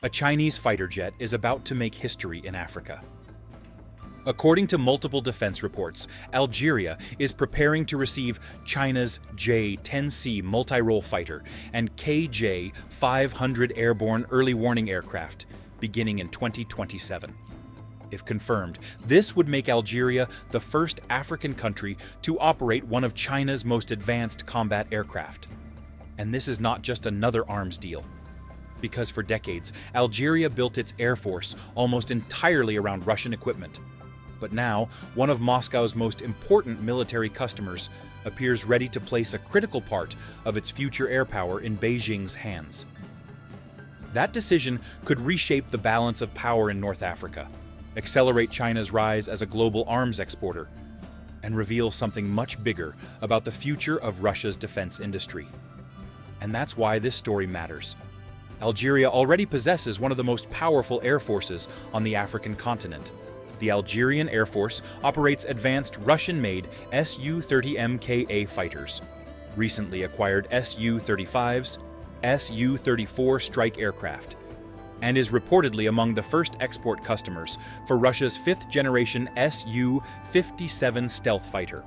A Chinese fighter jet is about to make history in Africa. According to multiple defense reports, Algeria is preparing to receive China's J-10C multirole fighter and KJ-500 airborne early warning aircraft, beginning in 2027. If confirmed, this would make Algeria the first African country to operate one of China's most advanced combat aircraft. And this is not just another arms deal. Because for decades, Algeria built its air force almost entirely around Russian equipment. But now, one of Moscow's most important military customers appears ready to place a critical part of its future air power in Beijing's hands. That decision could reshape the balance of power in North Africa, accelerate China's rise as a global arms exporter, and reveal something much bigger about the future of Russia's defense industry. And that's why this story matters. Algeria already possesses one of the most powerful air forces on the African continent. The Algerian Air Force operates advanced Russian-made Su-30 fighters, recently acquired Su-35s, Su-34 strike aircraft, and is reportedly among the first export customers for Russia's fifth-generation Su-57 stealth fighter.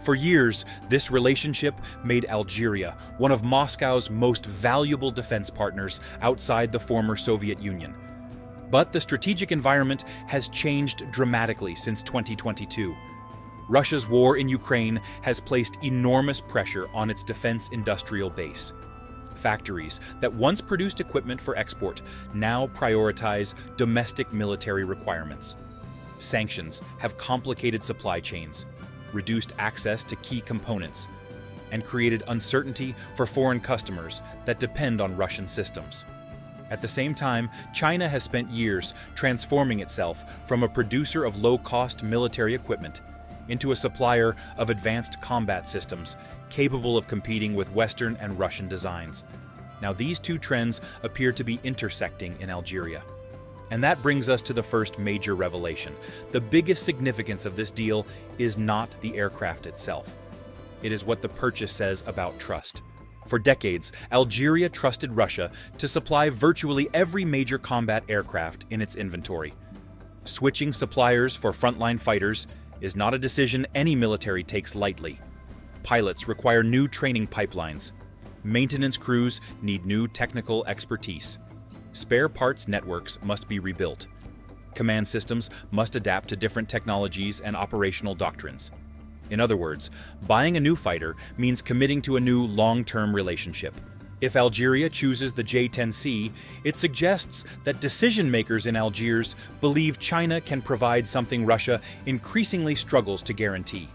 For years, this relationship made Algeria one of Moscow's most valuable defense partners outside the former Soviet Union. But the strategic environment has changed dramatically since 2022. Russia's war in Ukraine has placed enormous pressure on its defense industrial base. Factories that once produced equipment for export now prioritize domestic military requirements. Sanctions have complicated supply chains, reduced access to key components, and created uncertainty for foreign customers that depend on Russian systems. At the same time, China has spent years transforming itself from a producer of low-cost military equipment into a supplier of advanced combat systems capable of competing with Western and Russian designs. Now, these two trends appear to be intersecting in Algeria. And that brings us to the first major revelation. The biggest significance of this deal is not the aircraft itself. It is what the purchase says about trust. For decades, Algeria trusted Russia to supply virtually every major combat aircraft in its inventory. Switching suppliers for frontline fighters is not a decision any military takes lightly. Pilots require new training pipelines. Maintenance crews need new technical expertise. Spare parts networks must be rebuilt. Command systems must adapt to different technologies and operational doctrines. In other words, buying a new fighter means committing to a new long-term relationship. If Algeria chooses the J-10C, it suggests that decision-makers in Algiers believe China can provide something Russia increasingly struggles to guarantee: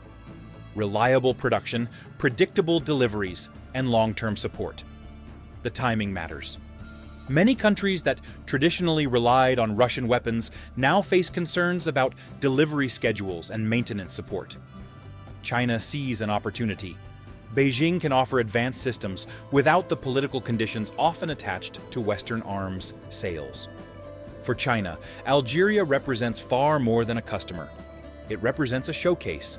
reliable production, predictable deliveries, and long-term support. The timing matters. Many countries that traditionally relied on Russian weapons now face concerns about delivery schedules and maintenance support. China sees an opportunity. Beijing can offer advanced systems without the political conditions often attached to Western arms sales. For China, Algeria represents far more than a customer. It represents a showcase.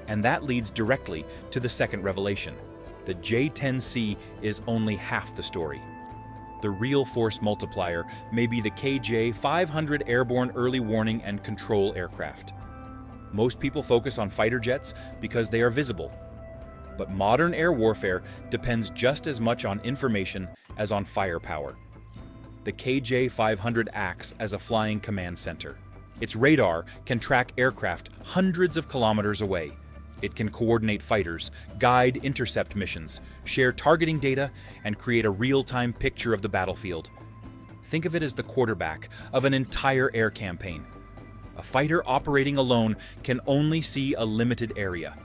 And that leads directly to the second revelation. The J-10C is only half the story. The real force multiplier may be the KJ-500 airborne early warning and control aircraft. Most people focus on fighter jets because they are visible. But modern air warfare depends just as much on information as on firepower. The KJ-500 acts as a flying command center. Its radar can track aircraft hundreds of kilometers away. It can coordinate fighters, guide intercept missions, share targeting data, and create a real-time picture of the battlefield. Think of it as the quarterback of an entire air campaign. A fighter operating alone can only see a limited area.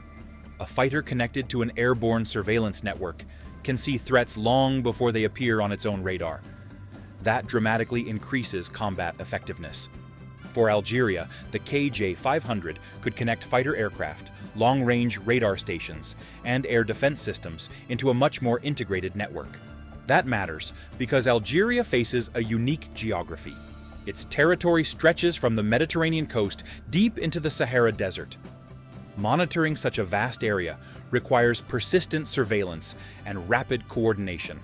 A fighter connected to an airborne surveillance network can see threats long before they appear on its own radar. That dramatically increases combat effectiveness. For Algeria, the KJ-500 could connect fighter aircraft, long-range radar stations, and air defense systems into a much more integrated network. That matters because Algeria faces a unique geography. Its territory stretches from the Mediterranean coast deep into the Sahara Desert. Monitoring such a vast area requires persistent surveillance and rapid coordination.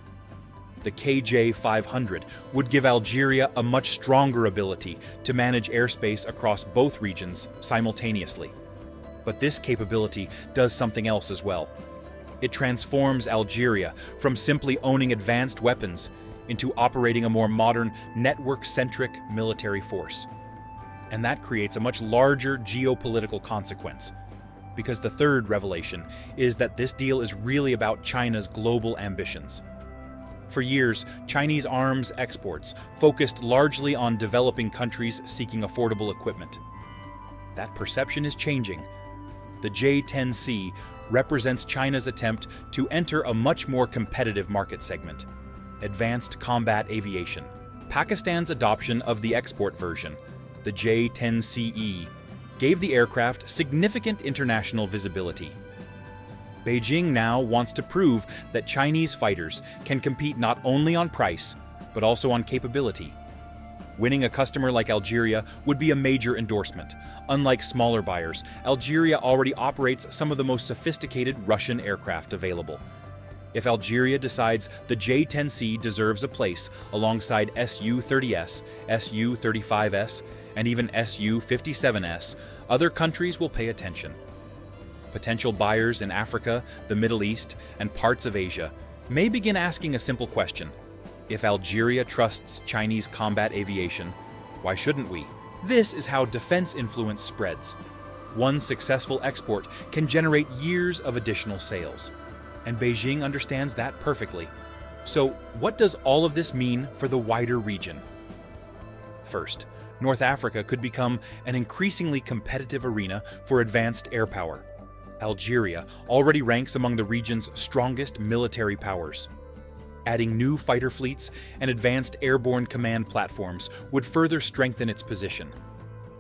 The KJ-500 would give Algeria a much stronger ability to manage airspace across both regions simultaneously. But this capability does something else as well. It transforms Algeria from simply owning advanced weapons into operating a more modern, network-centric military force. And that creates a much larger geopolitical consequence, because the third revelation is that this deal is really about China's global ambitions. For years, Chinese arms exports focused largely on developing countries seeking affordable equipment. That perception is changing. The J-10C represents China's attempt to enter a much more competitive market segment: advanced combat aviation. Pakistan's adoption of the export version, the J-10CE, gave the aircraft significant international visibility. Beijing now wants to prove that Chinese fighters can compete not only on price, but also on capability. Winning a customer like Algeria would be a major endorsement. Unlike smaller buyers, Algeria already operates some of the most sophisticated Russian aircraft available. If Algeria decides the J-10C deserves a place alongside Su-30S, Su-35S, and even Su-57S, other countries will pay attention. Potential buyers in Africa, the Middle East, and parts of Asia may begin asking a simple question: if Algeria trusts Chinese combat aviation, why shouldn't we? This is how defense influence spreads. One successful export can generate years of additional sales, and Beijing understands that perfectly. So, what does all of this mean for the wider region? First, North Africa could become an increasingly competitive arena for advanced air power. Algeria already ranks among the region's strongest military powers. Adding new fighter fleets and advanced airborne command platforms would further strengthen its position.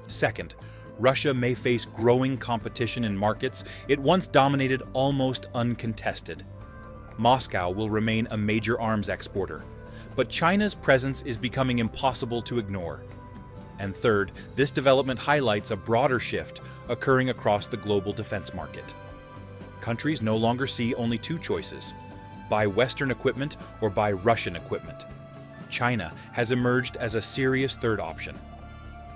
Second, Russia may face growing competition in markets it once dominated almost uncontested. Moscow will remain a major arms exporter, but China's presence is becoming impossible to ignore. And third, this development highlights a broader shift occurring across the global defense market. Countries no longer see only two choices: buy Western equipment or buy Russian equipment. China has emerged as a serious third option.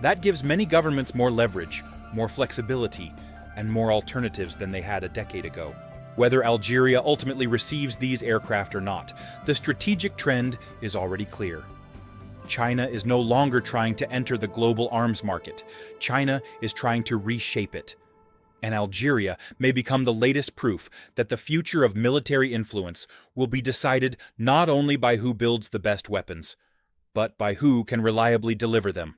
That gives many governments more leverage, more flexibility, and more alternatives than they had a decade ago. Whether Algeria ultimately receives these aircraft or not, the strategic trend is already clear. China is no longer trying to enter the global arms market. China is trying to reshape it. And Algeria may become the latest proof that the future of military influence will be decided not only by who builds the best weapons, but by who can reliably deliver them.